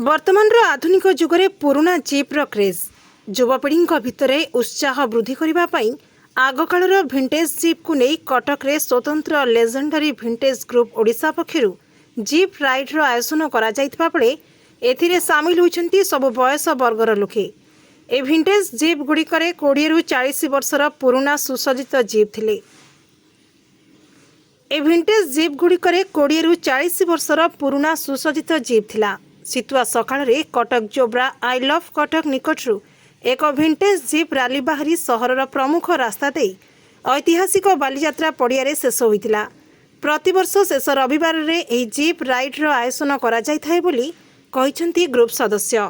वर्तमान आधुनिक जुगरे पुराना जीप्र क्रेज युवपीढ़ी भितर उत्साह वृद्धि करने आगकालर भिंटेज जीप को नहीं कटक रे स्वतंत्र लेजेंडरी भिंटेज ग्रुप ओडिशा पक्षरु जीप राइड्र आयोजन करा जायतिबा बेले एथिरे सामिल होइछन्ति सब बयस वर्गर लोके। ए भिंटेज जीप गुड़िकरे 20 रु 40 वर्षर पुराना सुसज्जित जीप थिले। ए भिंटेज जीप गुड़िकरे 20 रु 40 वर्षर पुराना सुसज्जित जीप थिला। शीतुआ सकाळ रे कटक जोब्रा आई लव कटक निकटरू एक भिंटेज जीप रैली बाहरी सहरर प्रमुख रास्ता दे ऐतिहासिक बालीजात्रा पड़िया रे शेष होइतिला। प्रतिवर्ष शेष रविवार रे एही जीप राइड्र आयोजन करा जायथाय बोली कहिसंती ग्रुप सदस्य।